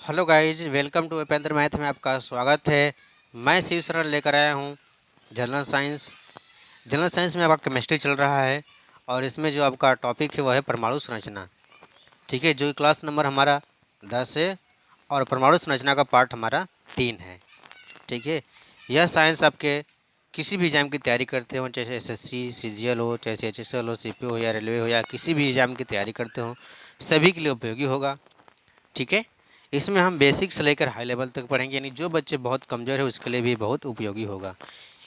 Hello guys, welcome to Upendra math में आपका स्वागत है। मैं शिव शरण लेकर आया हूँ जनरल साइंस। जनरल साइंस में आपका केमिस्ट्री चल रहा है और इसमें जो आपका टॉपिक है वह है परमाणु संरचना। ठीक है, जो क्लास नंबर हमारा 10 है और परमाणु संरचना का पार्ट हमारा 3 है। ठीक है, यह साइंस आपके किसी भी एग्जाम की तैयारी करते हो, चाहे एसएससी सीजीएल हो, चाहे एचएसएल हो, सीपीओ हो या रेलवे हो या किसी भी एग्जाम की तैयारी करते हो, सभी के लिए उपयोगी होगा। ठीक है, इसमें हम बेसिक से लेकर हाई लेवल तक पढ़ेंगे, यानी जो बच्चे बहुत कमज़ोर है उसके लिए भी बहुत उपयोगी होगा।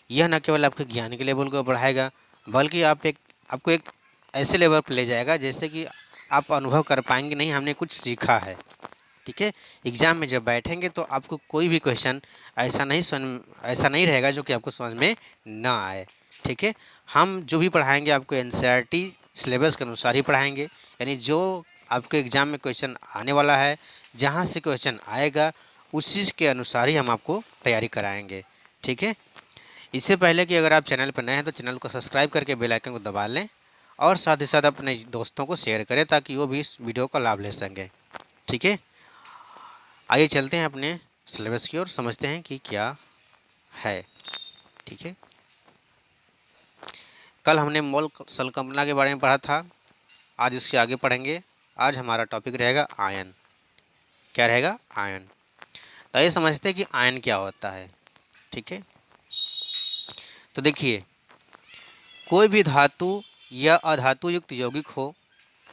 यह न केवल आपके ज्ञान के लेवल को बढ़ाएगा, बल्कि आपको एक ऐसे लेवल पर ले जाएगा जैसे कि आप अनुभव कर पाएंगे, नहीं हमने कुछ सीखा है। ठीक है, एग्ज़ाम में जब बैठेंगे तो आपको कोई भी क्वेश्चन ऐसा नहीं रहेगा जो कि आपको समझ में ना आए। ठीक है, हम जो भी पढ़ाएंगे आपको एनसीईआरटी सिलेबस के अनुसार ही पढ़ाएंगे, यानी जो आपके एग्ज़ाम में क्वेश्चन आने वाला है, जहाँ से क्वेश्चन आएगा उसी के अनुसार ही हम आपको तैयारी कराएंगे। ठीक है, इससे पहले कि अगर आप चैनल पर नए हैं तो चैनल को सब्सक्राइब करके बेल आइकन को दबा लें और साथ ही साथ अपने दोस्तों को शेयर करें ताकि वो भी इस वीडियो का लाभ ले सकें। ठीक है, आइए चलते हैं अपने सिलेबस की ओर, समझते हैं कि क्या है। ठीक है, कल हमने मोल संकल्पना के बारे में पढ़ा था, आज उसके आगे पढ़ेंगे। आज हमारा टॉपिक रहेगा आयन। क्या रहेगा? आयन। तो ये समझते हैं कि आयन क्या होता है। ठीक है, तो देखिए, कोई भी धातु या अधातु युक्त यौगिक हो,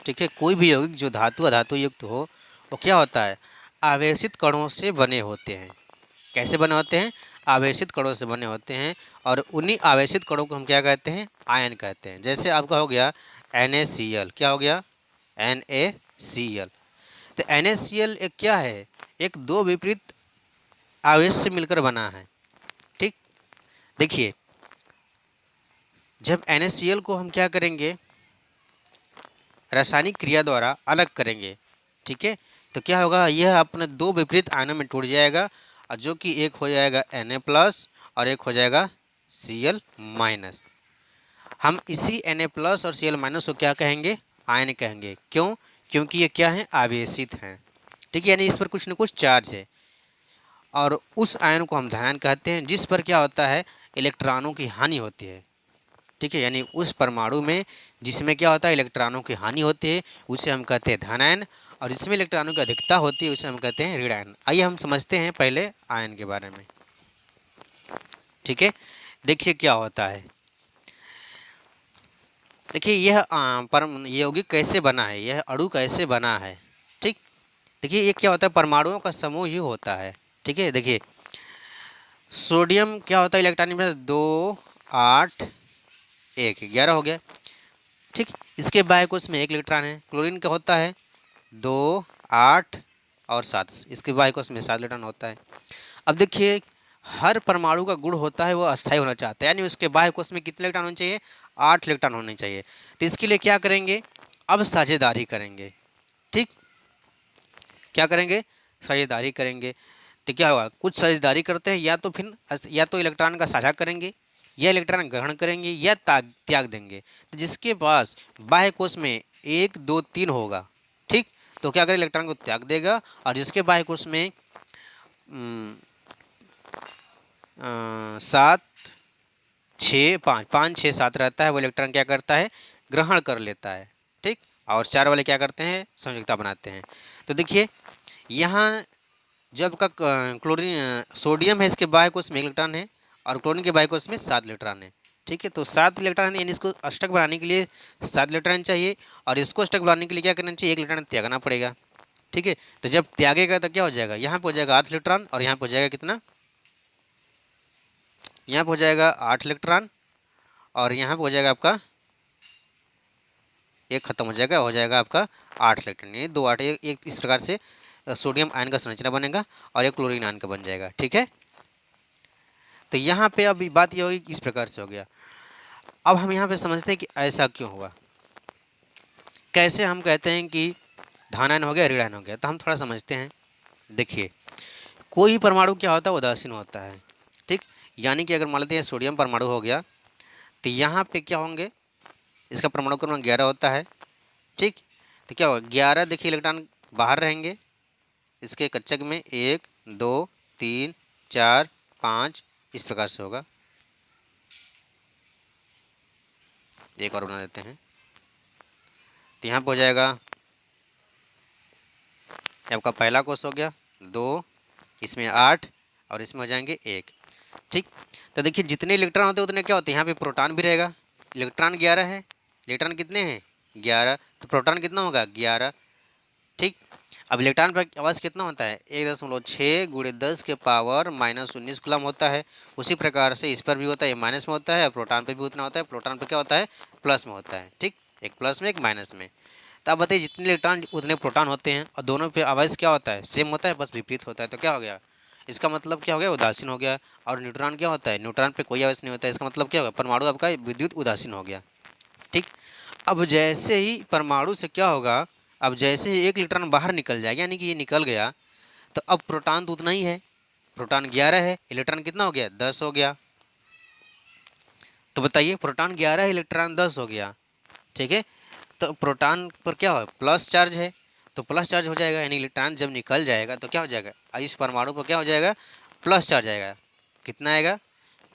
ठीक है, कोई भी यौगिक जो धातु अधातु युक्त हो, वो क्या होता है? आवेशित कणों से बने होते हैं। कैसे बने होते हैं? आवेशित कणों से बने होते हैं, और उन्हीं आवेशित कणों को हम क्या कहते हैं? आयन कहते हैं। जैसे आपका हो गया NaCl। क्या हो गया? NaCl। तो NaCl एक क्या है? एक दो विपरीत आवेश से मिलकर बना है। ठीक, देखिए, जब NaCl को हम क्या करेंगे? रासायनिक क्रिया द्वारा अलग करेंगे। ठीक है, तो क्या होगा? यह अपने दो विपरीत आयनों में टूट जाएगा, और जो कि एक हो जाएगा Na+ और एक हो जाएगा Cl-। हम इसी Na+ और Cl- को क्या कहेंगे? आयन कहेंगे। क्यों? क्योंकि ये क्या है? आवेशित हैं। ठीक है, यानी इस पर कुछ न कुछ चार्ज है, और उस आयन को हम धनायन कहते हैं जिस पर क्या होता है? इलेक्ट्रॉनों की हानि होती है। ठीक है, यानी उस परमाणु में जिसमें क्या होता है? इलेक्ट्रॉनों की हानि होती है, उसे हम कहते हैं धनायन, और जिसमें इलेक्ट्रॉनों की अधिकता होती है उसे हम कहते हैं ऋणायन। आइए हम समझते हैं पहले आयन के बारे में। ठीक है, देखिए क्या होता है। देखिए, यह परम यौगिक कैसे बना है, यह अणु कैसे बना है। ठीक, देखिए ये क्या होता है? परमाणुओं का समूह ही होता है। ठीक है, देखिए, सोडियम क्या होता है? इलेक्ट्रॉनिक में 2 8 1 11 हो गया। ठीक, इसके बायकोष में 1 इलेक्ट्रॉन है। क्लोरीन का होता है 2 8 और 7, इसके बायकोष में 7 इलेक्ट्रॉन होता है। अब देखिए, हर परमाणु का गुण होता है वो अस्थायी होना चाहता है, यानी उसके बायकोष में कितने इलेक्ट्रॉन होने चाहिए? 8 इलेक्ट्रॉन होने चाहिए। तो इसके लिए क्या करेंगे? अब साझेदारी करेंगे। ठीक, क्या करेंगे? साझेदारी करेंगे। तो क्या होगा? कुछ साझेदारी करते हैं, या तो फिर या तो इलेक्ट्रॉन का साझा करेंगे, या इलेक्ट्रॉन ग्रहण करेंगे, या त्याग देंगे। तो जिसके पास बाह्य कोश में 1 2 3 होगा, ठीक, तो क्या करें? इलेक्ट्रॉन को त्याग देगा, और जिसके बाह्य कोश में 7 6 5 5 6 7 रहता है, वो इलेक्ट्रॉन क्या करता है? ग्रहण कर लेता है। ठीक, और 4 वाले क्या करते हैं? संयोजकता बनाते हैं। तो देखिए, यहाँ जो आपका क्लोरीन सोडियम है, इसके बाह्य कोश में 1 इलेक्ट्रॉन है, और क्लोरीन के बाह्य कोश में 7 इलेक्ट्रॉन है। ठीक है, तो 7 इलेक्ट्रॉन है, यानी इसको अष्टक बनाने के लिए 7 इलेक्ट्रॉन चाहिए, और इसको अष्टक बनाने के लिए क्या करना चाहिए? 1 इलेक्ट्रॉन त्यागना पड़ेगा। ठीक है, तो जब त्यागेगा तो क्या हो जाएगा? यहाँ पे हो जाएगा 8 इलेक्ट्रॉन, और यहाँ पे हो जाएगा कितना? यहाँ पे हो जाएगा 8 इलेक्ट्रॉन, और यहाँ पे हो जाएगा आपका एक खत्म हो जाएगा आपका 8 इलेक्ट्रॉन, यानी 2 8 एक इस प्रकार से सोडियम आयन का संरचना बनेगा, और एक क्लोरीन आयन का बन जाएगा। ठीक है, तो यहाँ पे अब बात ये होगी कि इस प्रकार से हो गया। अब हम यहाँ पे समझते हैं कि ऐसा क्यों हुआ, कैसे हम कहते हैं कि धानायन हो गया, ऋणायन हो गया। तो हम थोड़ा समझते हैं। देखिए, कोई भी परमाणु क्या होता है? उदासीन होता है। ठीक, यानी कि अगर मान लेते हैं सोडियम परमाणु हो गया, तो यहाँ पे क्या होंगे? इसका परमाणु क्रमांक 11 होता है। ठीक, तो क्या होगा? 11, देखिए, इलेक्ट्रॉन बाहर रहेंगे, इसके कक्षक में 1 2 3 4 5 इस प्रकार से होगा। एक और बना देते हैं, तो यहाँ पर हो जाएगा आपका पहला कोष हो गया 2, इसमें 8 और इसमें हो जाएंगे 1। ठीक, तो देखिए जितने इलेक्ट्रॉन होते हैं उतने क्या होते हैं, यहाँ पे प्रोटॉन भी रहेगा। इलेक्ट्रॉन 11 है, इलेक्ट्रॉन कितने हैं 11, तो प्रोटॉन कितना होगा 11। ठीक, अब इलेक्ट्रॉन पर आवाज़ कितना होता है 1.6 गुणे 10 के पावर -19 कूलम होता है। उसी प्रकार से इस पर भी होता है, माइनस में होता है, और प्रोटॉन पर भी उतना होता है। प्रोटॉन पर क्या होता है प्लस में होता है। ठीक, एक प्लस में एक माइनस में। तो अब बताइए जितने इलेक्ट्रॉन उतने प्रोटॉन होते हैं, और दोनों पे आवाज़ क्या होता है सेम होता है, बस विपरीत होता है। तो क्या हो गया, इसका मतलब क्या हो गया उदासीन हो गया। और न्यूट्रॉन क्या होता है, न्यूट्रॉन पे कोई आवाज़ नहीं होता है, इसका मतलब क्या होगा परमाणु आपका विद्युत उदासीन हो गया। ठीक, अब जैसे ही परमाणु से क्या होगा, अब जैसे ही एक इलेक्ट्रॉन बाहर निकल जाएगा, यानी कि ये निकल गया, तो अब प्रोटॉन तो उतना ही है, प्रोटॉन 11 है, इलेक्ट्रॉन कितना हो गया 10 हो गया। तो बताइए प्रोटॉन 11 इलेक्ट्रॉन 10 हो गया। ठीक है, तो प्रोटॉन पर क्या हो प्लस चार्ज है, तो प्लस चार्ज हो जाएगा, यानी इलेक्ट्रॉन जब निकल जाएगा तो क्या हो जाएगा, इस परमाणु पर क्या हो जाएगा प्लस चार्ज आएगा। कितना आएगा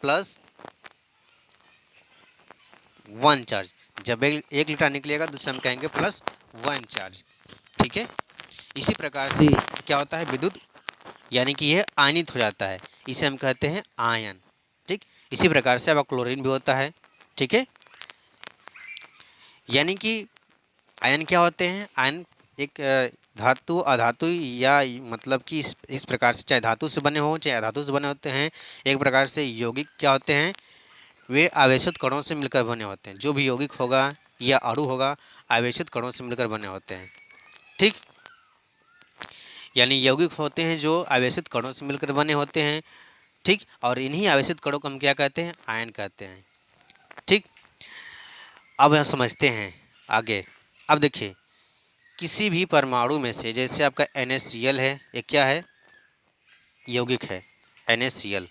+1 चार्ज। जब एक इलेक्ट्रॉन निकलेगा तो उसे हम कहेंगे +1 चार्ज। ठीक है, इसी प्रकार से क्या होता है विद्युत, यानी कि यह आयनित हो जाता है, इसे हम कहते हैं आयन। ठीक, इसी प्रकार से अब क्लोरीन भी होता है। ठीक है, यानी कि आयन क्या होते हैं, आयन एक धातु अधातु या मतलब कि इस प्रकार से चाहे धातु से बने हों चाहे अधातु से बने होते हैं। एक प्रकार से यौगिक क्या होते हैं, वे आवेशित कणों से मिलकर बने होते हैं। जो भी यौगिक होगा या अणु होगा आवेशित कणों से मिलकर बने होते हैं। ठीक, यानी यौगिक होते हैं जो आवेशित कणों से मिलकर बने होते हैं। ठीक, और इन्हीं आवेशित कणों को हम क्या कहते हैं आयन कहते हैं। ठीक, अब हम समझते हैं आगे। अब देखिए किसी भी परमाणु में से, जैसे आपका NaCl है, ये क्या है यौगिक है NaCl।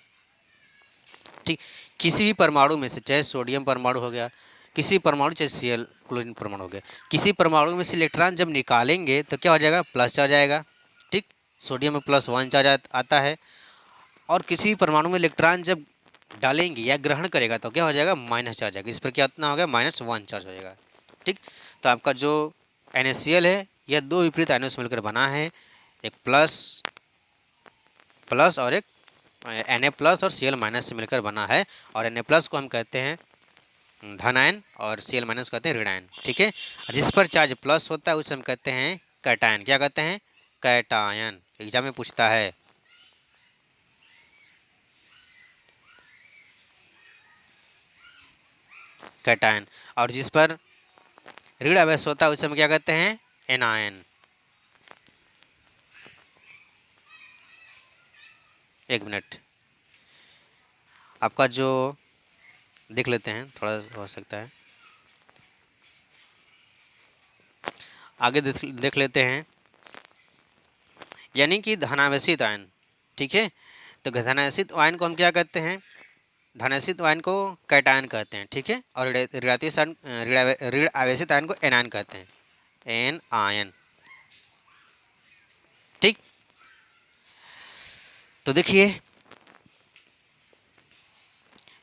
ठीक, किसी भी परमाणु में से, चाहे सोडियम परमाणु हो गया, किसी परमाणु चाहे Cl क्लोरीन परमाणु हो गया, किसी परमाणु में से इलेक्ट्रॉन जब निकालेंगे तो क्या हो जाएगा प्लस चार्ज आएगा। ठीक, सोडियम में +1 चार्ज आता है, और किसी भी परमाणु में इलेक्ट्रॉन जब डालेंगे या ग्रहण करेगा तो क्या हो जाएगा माइनस चार्ज आएगा। इस पर क्या इतना हो गया -1 चार्ज हो जाएगा। ठीक, तो आपका जो NaCl है यह दो विपरीत आयनों से मिलकर बना है, एक प्लस प्लस और एक Na+ और Cl- से मिलकर बना है। और Na+ को हम कहते हैं धन आयन और Cl- कहते हैं ऋण आयन। ठीक है, जिस पर चार्ज प्लस होता है उसे हम कहते हैं कैटायन। क्या कहते हैं कैटायन, एग्जाम में पूछता है। कैटायन, और जिस पर ऋण आवेश होता है उसे हम क्या कहते हैं एनायन। एक मिनट, आपका जो देख लेते हैं, थोड़ा हो सकता है आगे देख लेते हैं। यानी कि धनावेशित आयन। ठीक है, तो धनावेशित आयन को हम क्या कहते हैं, धनावेशित आयन को कैटायन कहते हैं। ठीक है, और ऋण आवेशित आयन को एनायन कहते हैं, एन आयन। ठीक, तो देखिए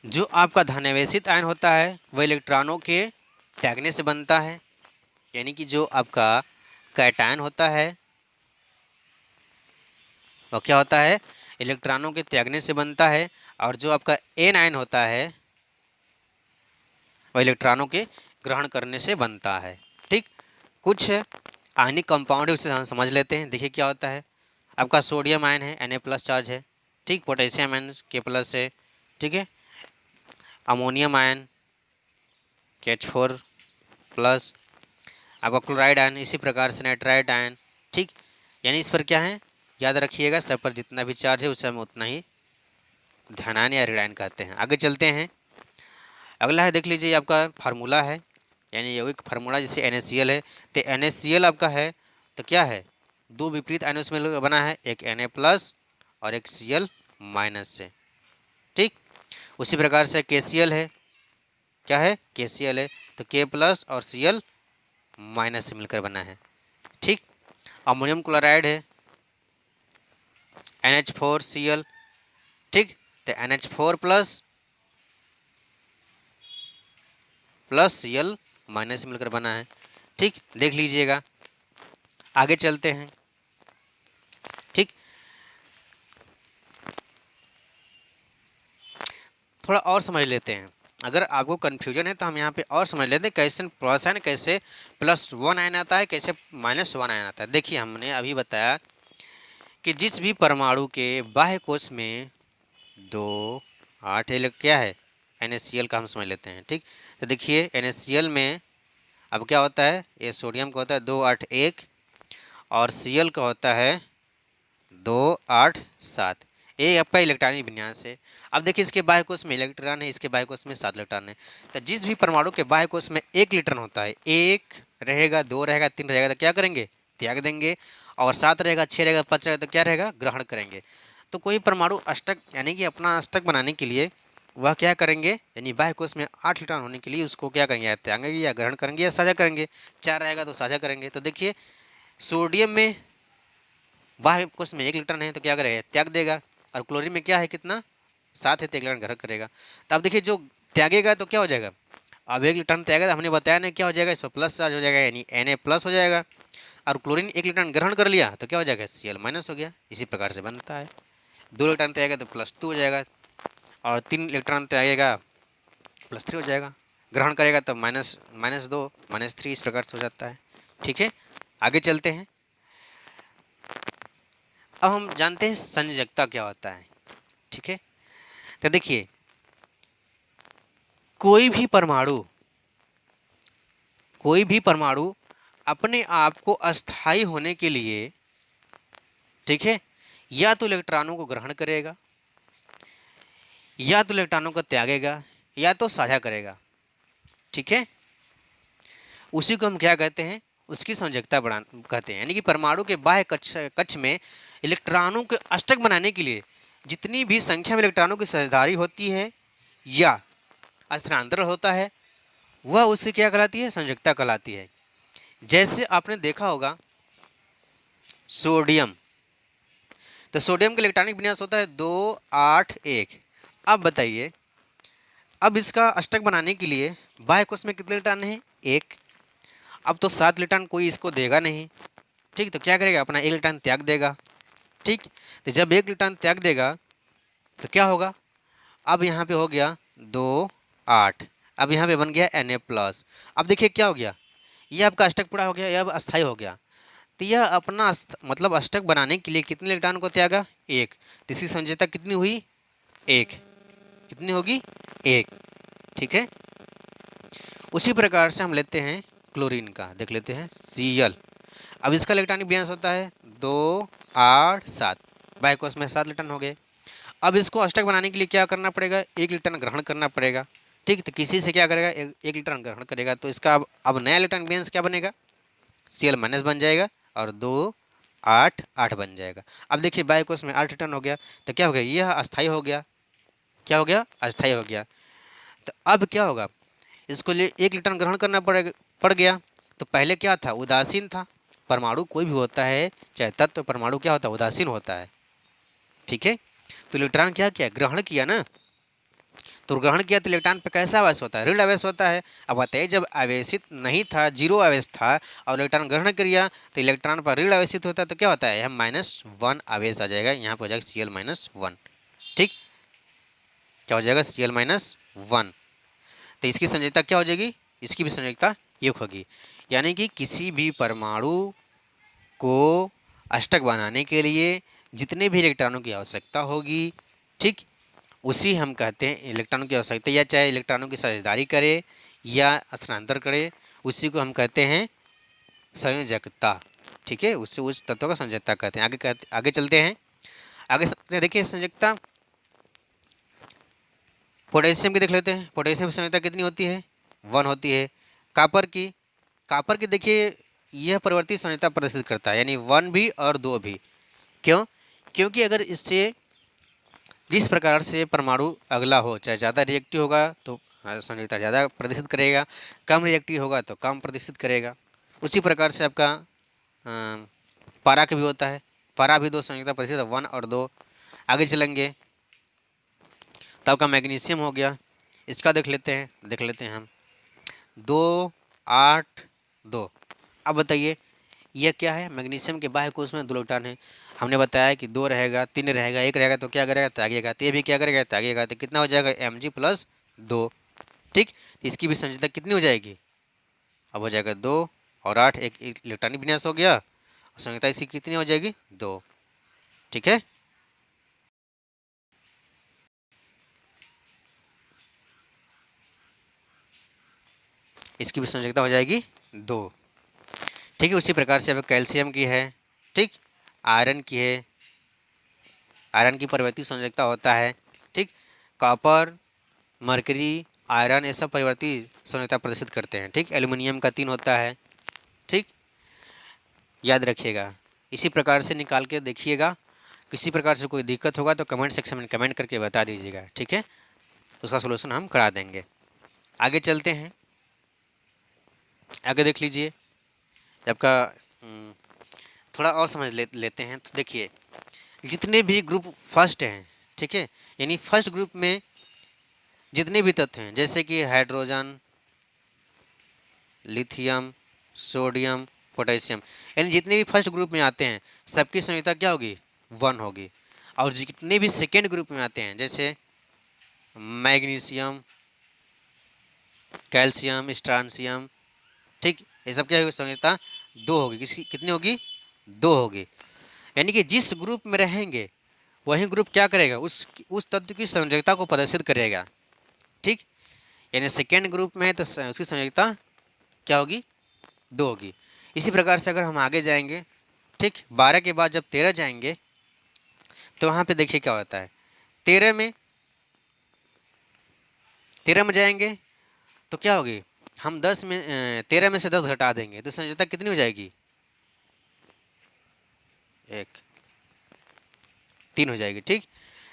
जो आपका धनावेशित आयन होता है वह इलेक्ट्रॉनों के त्यागने से बनता है, यानी कि जो आपका कैटायन होता है वो क्या होता है इलेक्ट्रॉनों के त्यागने से बनता है, और जो आपका एन आयन होता है वह इलेक्ट्रॉनों के ग्रहण करने से बनता है। ठीक, कुछ आयनिक कंपाउंड है उसे हम समझ लेते हैं। देखिए क्या होता है, आपका सोडियम आयन है Na+ चार्ज है। ठीक, पोटेशियम आयन K+ है। ठीक है, अमोनियम आयन KH4+, आपका क्लोराइड आयन इसी प्रकार से नाइट्राइड आयन। ठीक, यानी इस पर क्या है याद रखिएगा, सब पर जितना भी चार्ज है उसे हम उतना ही धनायन या ऋणायन कहते हैं। आगे चलते हैं, अगला है देख लीजिए आपका फार्मूला है, यानी यौगिक फार्मूला। जैसे NaCl है तो NaCl आपका है तो क्या है दो विपरीत आयनों से मिलकर बना है, एक Na+ और एक Cl- से। ठीक, उसी प्रकार से KCl है, क्या है KCl है तो K+ और Cl- से मिलकर बना है। ठीक, अमोनियम क्लोराइड है NH4Cl, ठीक। तो NH4 प्लस Cl माइनस मिलकर बना है, ठीक, देख लीजिएगा। आगे चलते हैं, ठीक। थोड़ा और समझ लेते हैं, अगर आपको कन्फ्यूजन है तो हम यहाँ पे और समझ लेते हैं कैसे प्लस आयन, कैसे +1 आयन आता है, कैसे -1 आयन आता है। देखिए हमने अभी बताया कि जिस भी परमाणु के बाह्य कोश में 2 8 क्या है NaCl का हम समझ लेते हैं, ठीक। तो देखिए NaCl में अब क्या होता है, ये सोडियम का होता है 2 8 1 और Cl का होता है 2 8 7। ये आपका इलेक्ट्रॉनिक विन्यास है। अब देखिए इसके बाह्य कोश में इलेक्ट्रॉन है, इसके बाह्य कोश में 7 इलेक्ट्रॉन है। तो जिस भी परमाणु के बाह्य कोश में 1 इलेक्ट्रॉन होता है, 1 रहेगा, 2 रहेगा, 3 रहेगा, तो क्या करेंगे, त्याग देंगे। और 7 रहेगा, 6 रहेगा, 5 रहेगा, तो क्या रहेगा, ग्रहण करेंगे। तो कोई परमाणु अष्टक यानी कि अपना अष्टक बनाने के लिए वह क्या करेंगे, यानी बाह्य कोश में 8 इलेक्ट्रॉन होने के लिए उसको क्या करेंगे, या त्यागेंगे या ग्रहण करेंगे या साझा करेंगे। 4 रहेगा तो साझा करेंगे। तो देखिए सोडियम में बाह्य कोश में 1 इलेक्ट्रॉन है तो क्या करेगा, त्याग देगा। और क्लोरीन में क्या है, कितना, 7 है, तो 1 इलेक्ट्रॉन ग्रहण करेगा। तो अब देखिए जो त्यागेगा तो क्या हो जाएगा, अब 1 इलेक्ट्रॉन त्यागेगा, हमने बताया ना क्या हो जाएगा, इस पर प्लस चार्ज हो जाएगा, यानी Na प्लस हो जाएगा। और क्लोरीन 1 इलेक्ट्रॉन ग्रहण कर लिया तो क्या हो जाएगा, Cl माइनस हो गया। इसी प्रकार से बनता है। 2 इलेक्ट्रॉन त्यागेगा तो +2 हो जाएगा, और 3 इलेक्ट्रॉन त्यागेगा +3 हो जाएगा, ग्रहण करेगा तो -2 -3, इस प्रकार से हो जाता है, ठीक है। आगे चलते हैं। अब हम जानते हैं संयोजकता क्या होता है, ठीक है। तो देखिए कोई भी परमाणु अपने आप को अस्थायी होने के लिए, ठीक है, या तो इलेक्ट्रॉनों को ग्रहण करेगा, या तो इलेक्ट्रॉनों को त्यागेगा, या तो साझा करेगा, ठीक है। उसी को हम क्या कहते हैं, उसकी संयोजकता बढ़ा कहते हैं। यानी कि परमाणु के बाह्य कक्ष में इलेक्ट्रॉनों के अष्टक बनाने के लिए जितनी भी संख्या में इलेक्ट्रॉनों की साझेदारी होती है या स्थानांतरण होता है, वह उससे क्या कहलाती है, संयोजकता कहलाती है। जैसे आपने देखा होगा सोडियम, तो सोडियम का इलेक्ट्रॉनिक विन्यास होता है 2 8 1। अब बताइए, अब इसका अष्टक बनाने के लिए बाह्य कोश में कितने इलेक्ट्रॉन हैं, 1। अब तो 7 इलेक्ट्रॉन कोई इसको देगा नहीं, ठीक। तो क्या करेगा, अपना 1 इलेक्ट्रॉन त्याग देगा, ठीक। तो जब 1 इलेक्ट्रॉन त्याग देगा तो क्या होगा, अब यहाँ पे हो गया 2 8, अब यहाँ पे बन गया Na+। अब देखिए क्या हो गया, ये आपका अष्टक पूरा हो गया, यह अब अस्थायी हो गया। तो यह अपना मतलब अष्टक बनाने के लिए कितने इलेक्ट्रॉन को त्यागा, 1। तो इसकी संयोजकता कितनी हुई, 1। कितनी होगी, 1, ठीक है। उसी प्रकार से हम लेते हैं क्लोरीन का, देख लेते हैं Cl। अब इसका इलेक्ट्रॉनिक विन्यास होता है 2 8 7, बाह्य कोश में 7 इलेक्ट्रॉन हो गए। अब इसको अष्टक बनाने के लिए क्या करना पड़ेगा, 1 इलेक्ट्रॉन ग्रहण करना पड़ेगा, ठीक। तो किसी से क्या करेगा, 1 इलेक्ट्रॉन ग्रहण करेगा, तो इसका अब नया इलेक्ट्रॉन विन्यास क्या बनेगा, Cl माइनस बन जाएगा, और 2 8 8 बन जाएगा। अब देखिए बाह्य कोश में 8 इलेक्ट्रॉन हो गया, तो क्या हो गया, यह अस्थायी हो गया, क्या हो गया, अस्थायी हो गया। तो अब क्या होगा, इसको लिए 1 इलेक्ट्रॉन ग्रहण करना पड़ गया। तो पहले क्या था, उदासीन था। परमाणु कोई भी होता है, चाहे तत्व परमाणु, क्या होता है, उदासीन होता है, ठीक है। तो इलेक्ट्रॉन क्या किया, ग्रहण किया ना। तो ग्रहण किया तो इलेक्ट्रॉन पे कैसा आवेश होता है, ऋण आवेश होता है। अब बताइए जब आवेशित नहीं था, जीरो आवेश था, और इलेक्ट्रॉन ग्रहण किया तो इलेक्ट्रॉन पर ऋण आवेशित होता है, तो क्या होता है, यहाँ -1 आवेश आ जाएगा, यहाँ पर हो जाएगा Cl-1, ठीक। क्या हो जाएगा, Cl-1। तो इसकी संयोजकता क्या हो जाएगी, इसकी भी संयोजकता 1 होगी। यानी कि किसी भी परमाणु को अष्टक बनाने के लिए जितने भी इलेक्ट्रॉनों की आवश्यकता होगी, ठीक, उसी हम कहते हैं इलेक्ट्रॉनों की आवश्यकता, या चाहे इलेक्ट्रॉनों की साझेदारी करे या स्थानांतर करे, उसी को हम कहते हैं संयोजकता, ठीक है। उससे उस तत्व का संयोजकता कहते हैं। आगे चलते हैं। आगे देखिए संयोजकता पोटेशियम की देख लेते हैं। पोटेशियम की संयोजकता कितनी होती है, 1 होती है। कापर की देखिए यह परिवर्तित संयोजकता प्रदर्शित करता है, यानी 1 भी और 2 भी। क्यों, क्योंकि अगर इससे जिस प्रकार से परमाणु अगला हो, चाहे ज़्यादा रिएक्टिव होगा तो संयोजकता ज़्यादा प्रदर्शित करेगा, कम रिएक्टिव होगा तो कम प्रदर्शित करेगा। उसी प्रकार से आपका पारा का भी होता है, पारा भी 2 संयोजकता प्रतिशत 1 और 2। आगे चलेंगे तो आपका मैग्नीशियम हो गया, इसका देख लेते हैं हम 2 8 2। अब बताइए यह क्या है? मैग्नीशियम के बाह्य कोश में 2 इलेक्ट्रॉन है। हमने बताया कि 2 रहेगा, 3 रहेगा, 1 रहेगा तो क्या करेगा? त्यागेगा। तो ये भी क्या करेगा? त्यागेगा। तो कितना हो जाएगा? Mg+2। ठीक, तो इसकी भी संयोजकता कितनी हो जाएगी? अब हो जाएगा 2 और 8, एक इलेक्ट्रॉनिक विन्यास हो गया और संयोजकता इसकी कितनी हो जाएगी? 2। ठीक है, इसकी भी संयोजकता हो जाएगी 2। ठीक है, उसी प्रकार से अब कैल्शियम की है, ठीक, आयरन की है, आयरन की परिवर्ती संयोजकता होता है। ठीक, कॉपर, मरकरी, आयरन ये सब परिवर्ती संयोजकता प्रदर्शित करते हैं। ठीक, एल्युमिनियम का 3 होता है। ठीक, याद रखिएगा, इसी प्रकार से निकाल के देखिएगा। किसी प्रकार से कोई दिक्कत होगा तो कमेंट सेक्शन में कमेंट करके बता दीजिएगा। ठीक है, उसका सोल्यूशन हम करा देंगे। आगे चलते हैं, आगे देख लीजिए आपका थोड़ा और समझ लेते हैं। तो देखिए जितने भी ग्रुप फर्स्ट हैं, ठीक है, यानी फर्स्ट ग्रुप में जितने भी तत्व हैं जैसे कि हाइड्रोजन, लिथियम, सोडियम, पोटेशियम, यानी जितने भी फर्स्ट ग्रुप में आते हैं सबकी संयोजकता क्या होगी? 1 होगी। और जितने भी सेकेंड ग्रुप में आते हैं जैसे मैग्नीशियम, कैल्शियम, स्ट्रांसियम, ठीक, ये सब क्या होगी? संयोजकता 2 होगी। किसकी कितनी होगी? 2 होगी। यानी कि जिस ग्रुप में रहेंगे वही ग्रुप क्या करेगा? उस तत्व की संयोजकता को प्रदर्शित करेगा। ठीक, यानी सेकेंड ग्रुप में है तो उसकी संयोजकता क्या होगी? 2 होगी। इसी प्रकार से अगर हम आगे जाएंगे, ठीक, 12 के बाद जब 13 जाएंगे तो वहाँ पे देखिए क्या होता है। 13 में जाएंगे तो क्या होगी? हम 13 में से 10 घटा देंगे तो संयोजकता कितनी हो जाएगी? 1 3 हो जाएगी। ठीक,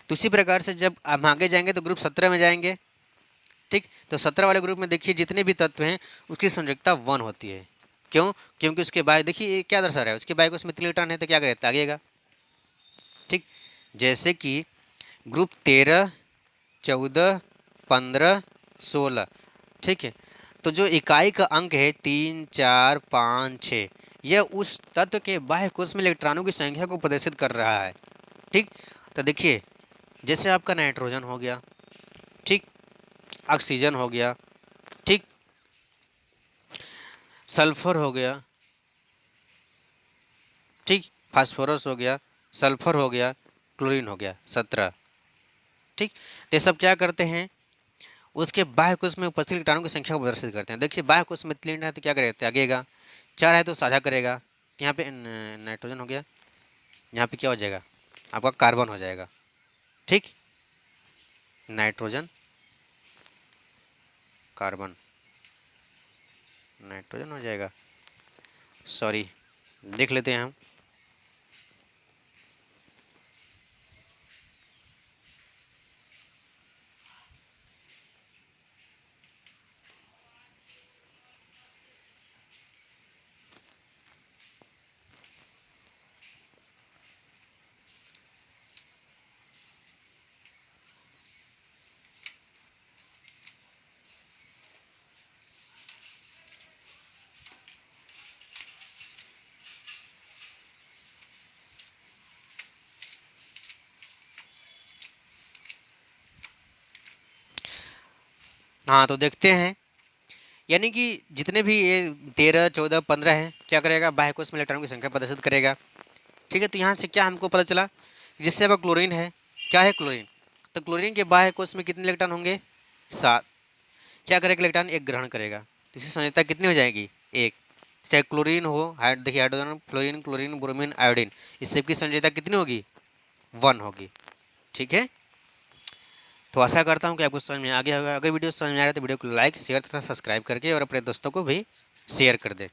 तो उसी प्रकार से जब हम आगे जाएंगे तो ग्रुप 17 में जाएंगे। ठीक, तो 17 वाले ग्रुप में देखिए जितने भी तत्व हैं उसकी संयोजकता 1 होती है। क्यों? क्योंकि उसके बाय देखिए ये क्या दर्शा रहा है, उसके बाय को उसमें 3 इलेक्ट्रॉन है तो क्या करेगा? त्यागेगा। ठीक, जैसे कि ग्रुप 13, 14, 15, 16, ठीक है, तो जो इकाई का अंक है 3, 4, 5, 6, यह उस तत्व के बाह्य कोश में इलेक्ट्रॉनों की संख्या को प्रदर्शित कर रहा है। ठीक, तो देखिए जैसे आपका नाइट्रोजन हो गया, ठीक, ऑक्सीजन हो गया, ठीक, सल्फर हो गया, ठीक, फास्फोरस हो गया, सल्फर हो गया, क्लोरीन हो गया, 17। ठीक, तो ये सब क्या करते हैं? उसके बाह्य कोश में उपस्थित इलेक्ट्रॉनों की संख्या को प्रदर्शित करते हैं। देखिए बाह्य कोश में 3 है तो क्या करेगा? त्यागेगा। 4 है तो साझा करेगा। यहाँ पे नाइट्रोजन हो गया, यहाँ पे क्या हो जाएगा? आपका कार्बन हो जाएगा। ठीक, नाइट्रोजन, कार्बन, नाइट्रोजन हो जाएगा, सॉरी, देख लेते हैं हम। हाँ, तो देखते हैं, यानी कि जितने भी ये 13, 14, 15 हैं क्या करेगा? बाह्य कोश में इलेक्ट्रॉनों की संख्या प्रदर्शित करेगा। ठीक है, तो यहाँ से क्या हमको पता चला? जिससे अब क्लोरीन है, क्या है क्लोरीन? तो क्लोरीन के बाह्य कोश में कितने इलेक्ट्रॉन होंगे? 7। क्या करेगा? इलेक्ट्रॉन 1 ग्रहण करेगा तो इसकी संयोजकता कितनी हो जाएगी? 1। चाहे क्लोरीन हो, देखिए hydrogen, fluorine, chlorine, bromine, iodine, इस सब की संयोजकता कितनी होगी? 1 होगी। ठीक है, तो आशा करता हूँ कि आपको समझ में आ गया होगा। अगर वीडियो समझ में आ रहा है तो वीडियो को लाइक, शेयर तथा सब्सक्राइब करके और अपने दोस्तों को भी शेयर कर दें।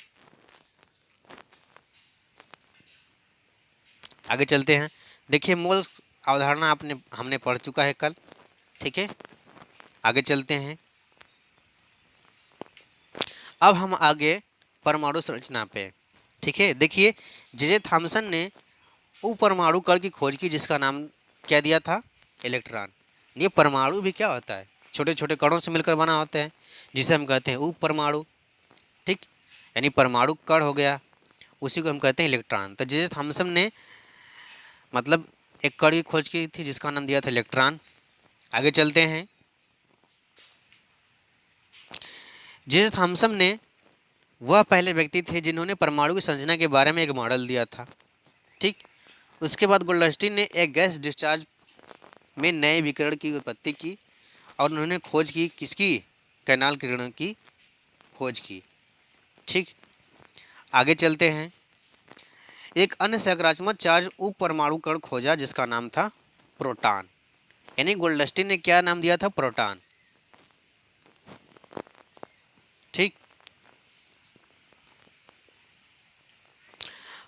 आगे चलते हैं, देखिए मोल अवधारणा हमने पढ़ चुका है कल। ठीक है, आगे चलते हैं। अब हम आगे परमाणु संरचना पे, ठीक है, देखिए जे जे थॉमसन ने वो परमाणु कण की खोज की जिसका नाम क्या दिया था, इलेक्ट्रॉन। ये परमाणु भी क्या होता है, छोटे छोटे कणों से मिलकर बना होते हैं, जिसे हम कहते हैं उप परमाणु। ठीक, यानी परमाणु कण हो गया, उसी को हम कहते हैं इलेक्ट्रॉन। तो जे थॉमसन ने मतलब एक कण की खोज की थी जिसका नाम दिया था इलेक्ट्रॉन। आगे चलते हैं। जे थॉमसन ने वह पहले व्यक्ति थे जिन्होंने परमाणु की संरचना के बारे में एक मॉडल दिया था। ठीक, उसके बाद गोल्डस्टीन ने एक गैस डिस्चार्ज में नए विकिरण की उत्पत्ति की और उन्होंने खोज की किसकी, कैनाल किरणों की खोज की। ठीक, आगे चलते हैं। एक अन्य सकारात्मक चार्ज उप परमाणु कण खोजा जिसका नाम था प्रोटॉन। यानी गोल्डस्टीन ने क्या नाम दिया था, प्रोटॉन। ठीक,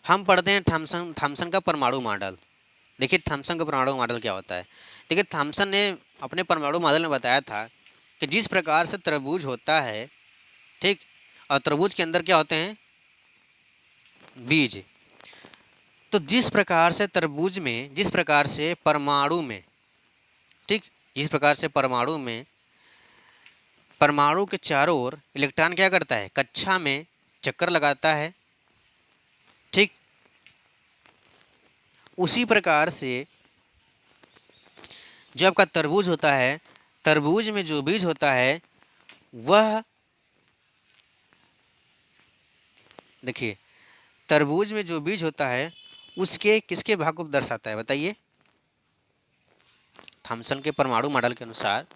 हम पढ़ते हैं थॉमसन का परमाणु मॉडल। देखिए थॉमसन का परमाणु मॉडल क्या होता है। देखिए थॉमसन ने अपने परमाणु मॉडल में बताया था कि जिस प्रकार से तरबूज होता है, ठीक, और तरबूज के अंदर क्या होते हैं, बीज। तो जिस प्रकार से तरबूज में, जिस प्रकार से परमाणु में, ठीक, जिस प्रकार से परमाणु में परमाणु के चारों ओर इलेक्ट्रॉन क्या करता है, कक्षा में चक्कर लगाता है। ठीक, उसी प्रकार से जो आपका तरबूज होता है, तरबूज में जो बीज होता है वह, देखिए तरबूज में जो बीज होता है उसके किसके भाग को दर्शाता है, बताइए। थॉमसन के परमाणु मॉडल के अनुसार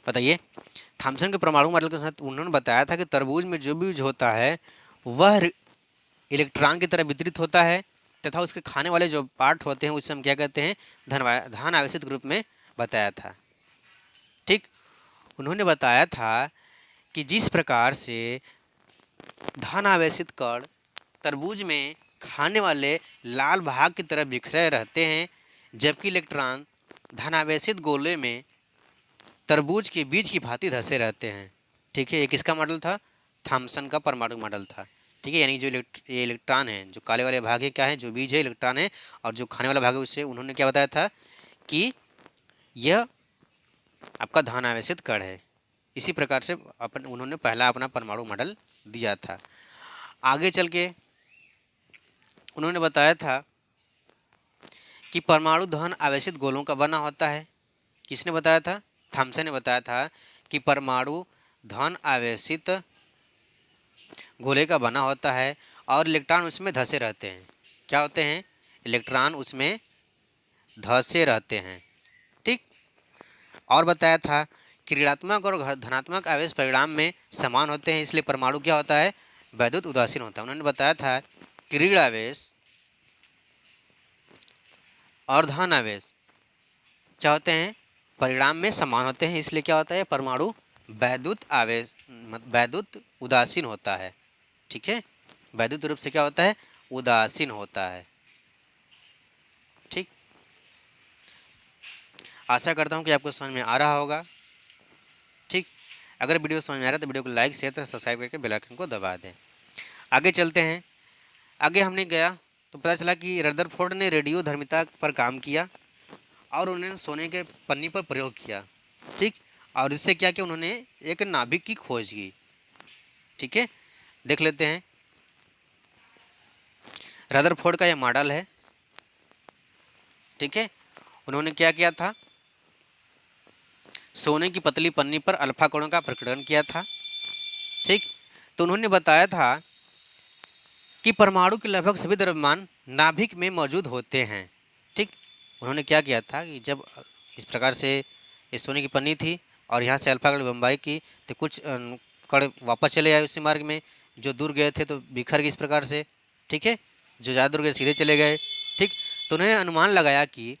बताइए, थॉमसन के परमाणु मॉडल के अनुसार उन्होंने बताया था कि तरबूज में जो बीज होता है वह इलेक्ट्रॉन की तरह वितरित होता है तथा उसके खाने वाले जो पार्ट होते हैं उसे हम क्या कहते हैं, धन आवेशित के रूप में बताया था। ठीक, उन्होंने बताया था कि जिस प्रकार से धन आवेशित कण तरबूज में खाने वाले लाल भाग की तरह बिखरे रहते हैं, जबकि इलेक्ट्रॉन धनावेशित गोले में तरबूज के बीज की भांति धंसे रहते हैं। ठीक है, ये किसका मॉडल था, थॉमसन का परमाणु मॉडल था। ठीक है, यानी जो ये इलेक्ट्रॉन है, जो काले वाले भाग है क्या है, जो बीज है इलेक्ट्रॉन है, और जो खाने वाला भाग है उससे उन्होंने क्या बताया था कि यह आपका धन आवेशित कण है। इसी प्रकार से उन्होंने पहला अपना परमाणु मॉडल दिया था। आगे चल के उन्होंने बताया था कि परमाणु धन आवेशित गोलों का बना होता है। किसने बताया था, थॉमसन ने बताया था कि परमाणु धन आवेशित गोले का बना होता है और इलेक्ट्रॉन उसमें धंसे रहते हैं। क्या होते हैं, इलेक्ट्रॉन उसमें धंसे रहते हैं। ठीक, और बताया था कि ऋणात्मक और धनात्मक आवेश परिणाम में समान होते हैं, इसलिए परमाणु क्या होता है, वैद्युत उदासीन होता है। उन्होंने बताया था कि ऋण आवेश और धन आवेश क्या होते हैं, परिणाम में समान होते हैं, इसलिए क्या होता है, परमाणु वैद्युत उदासीन होता है। ठीक है, वैद्युत रूप से क्या होता है, उदासीन होता है। ठीक, आशा करता हूँ कि आपको समझ में आ रहा होगा। ठीक, अगर वीडियो समझ में आ रहा है तो वीडियो को लाइक शेयर तथा सब्सक्राइब करके बेल आइकन को दबा दें। आगे चलते हैं। आगे हमने गया तो पता चला कि रदरफोर्ड ने रेडियो धर्मिता पर काम किया और उन्होंने सोने के पन्नी पर प्रयोग किया। ठीक, और इससे क्या किया, उन्होंने एक नाभिक की खोज की। ठीक है, देख लेते हैं। रदरफोर्ड का यह मॉडल है। ठीक है, उन्होंने क्या किया था, सोने की पतली पन्नी पर अल्फा कोणों का प्रकटन किया था। ठीक, तो उन्होंने बताया था कि परमाणु के लगभग सभी द्रव्यमान नाभिक में मौजूद होते हैं। ठीक, उन्होंने क्या किया था कि जब इस प्रकार से ये सोने की पन्नी थी और यहाँ से अल्फा कण बम्बाई की, तो कुछ कण वापस चले आए उसी मार्ग में, जो दूर गए थे तो बिखर गए इस प्रकार से। ठीक है, जो ज़्यादा दूर गए सीधे चले गए। ठीक, तो उन्होंने अनुमान लगाया कि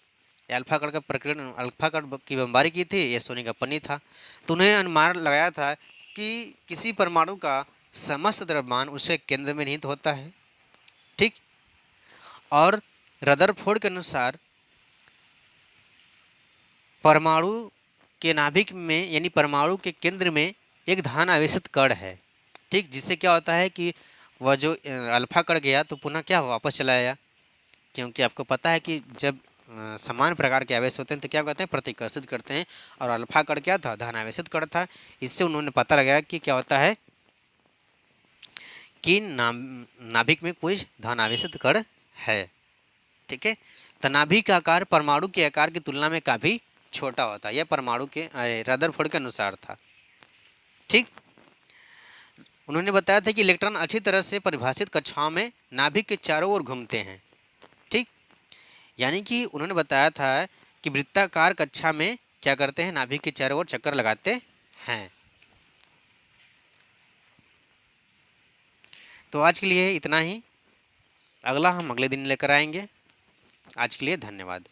अल्फा कण का प्रकरण, अल्फा कण की बमबारी की थी, ये सोने का पन्नी था। तो उन्हें अनुमान लगाया था कि किसी परमाणु का समस्त द्रव्यमान उसके केंद्र में निहित होता है। ठीक, और रदरफोर्ड के अनुसार परमाणु के नाभिक में यानी परमाणु के केंद्र में एक धन आवेशित कण है, ठीक, जिससे क्या होता है कि वह जो अल्फा कण गया तो पुनः क्या वापस चला आया, क्योंकि आपको पता है कि जब समान प्रकार के आवेश होते हैं तो क्या करते हैं, प्रतिकर्षित करते हैं। और अल्फा कण क्या था, धन आवेशित कण था। इससे उन्होंने पता लगाया कि क्या होता है कि नाभिक में कोई धन आवेशित कण है, ठीक है। तो नाभिक का आकार परमाणु के आकार की तुलना में काफ़ी छोटा होता है, यह परमाणु के रदरफोर्ड के अनुसार था, ठीक। उन्होंने बताया था कि इलेक्ट्रॉन अच्छी तरह से परिभाषित कक्षाओं में नाभिक के चारों ओर घूमते हैं, ठीक। यानी कि उन्होंने बताया था कि वृत्ताकार कक्षा में क्या करते हैं, नाभिक के चारों ओर चक्कर लगाते हैं। तो आज के लिए इतना ही, अगला हम अगले दिन लेकर आएंगे। आज के लिए धन्यवाद।